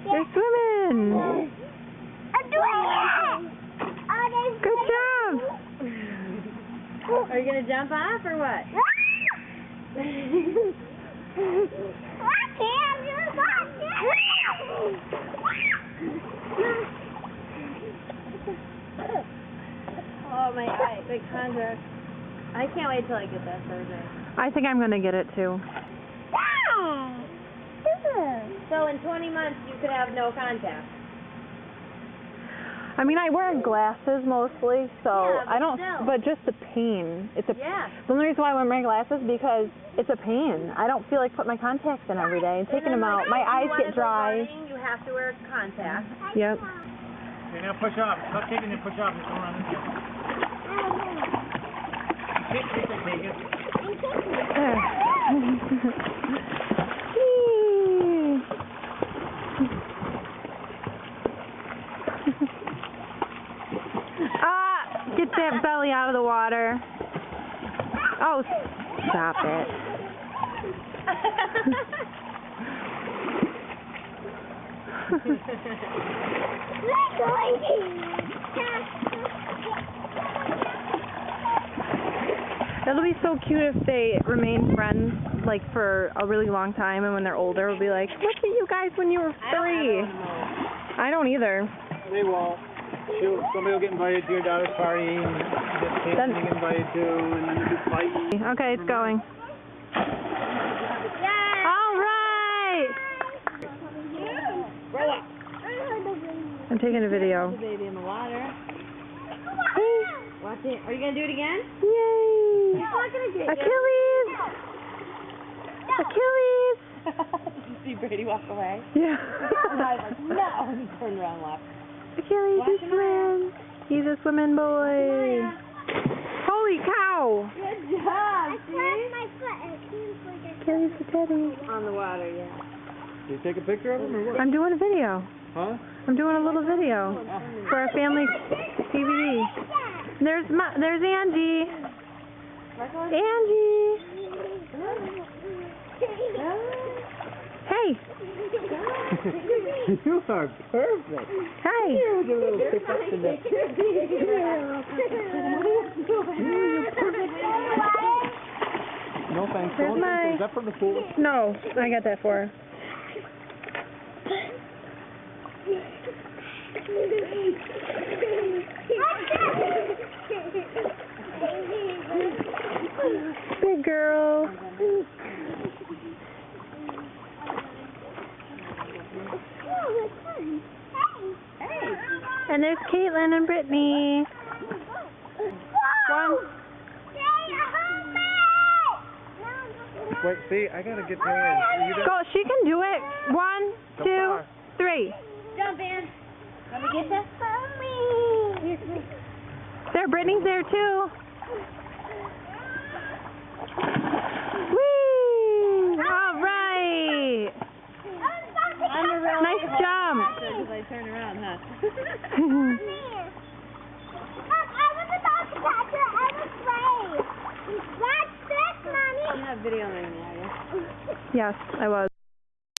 You're swimming. I'm doing it! Good job. Are you gonna jump off or what? Oh my eye, big contact. I can't wait till I get that surgery. I think I'm gonna get it too. So in 20 months you could have no contact. I mean, I wear glasses mostly, so Yeah, but I don't. still. But just the pain. It's a. Yeah. The only reason why I wear my glasses because it's a pain. I don't feel like putting my contacts in every day and taking them out. My eyes get dry. You have to wear contacts. Yep. Okay, now push off. Stop kicking and push off. It's going on this way. Kick, take it. There. Get that belly out of the water. Oh, stop it. It'll be so cute if they remain friends, like, for a really long time, and when they're older, we'll be like, look at you guys when you were 3. I don't either. They won't. Somebody will get invited to your daughter's party, and get kids Then- get invited to, and then they'll be fighting. Okay, it's going. All right! Roll up. I'm taking a video. The baby in the water. Watch it. Are you gonna do it again? Yay! You're not gonna do it. Achilles! Achilles! Did you see Brady walk away? Yeah. And I was like, no! He turned around and left. Achilles, Watch he him swims. He's a swimming boy. Holy cow! Good job, Achilles the teddy. On the water, yeah. Did you take a picture of him or what? I'm doing a video. Huh? I'm doing a little video for our family DVD. There's Angie. Angie. Hey. You are perfect. Hi. Here's a little tip up to the... No thanks. Here's my- Is that from the pool? No, I got that for her. Big girl. And there's Caitlin and Brittany. One. Wait, see, I gotta get there. You Go. She can do it. 1, 2, 3. Jump in. Let me get you. There, Brittany's there too. Whee! All right. Nice jump. Because I turn around, huh? You have video on there, Yes, I was.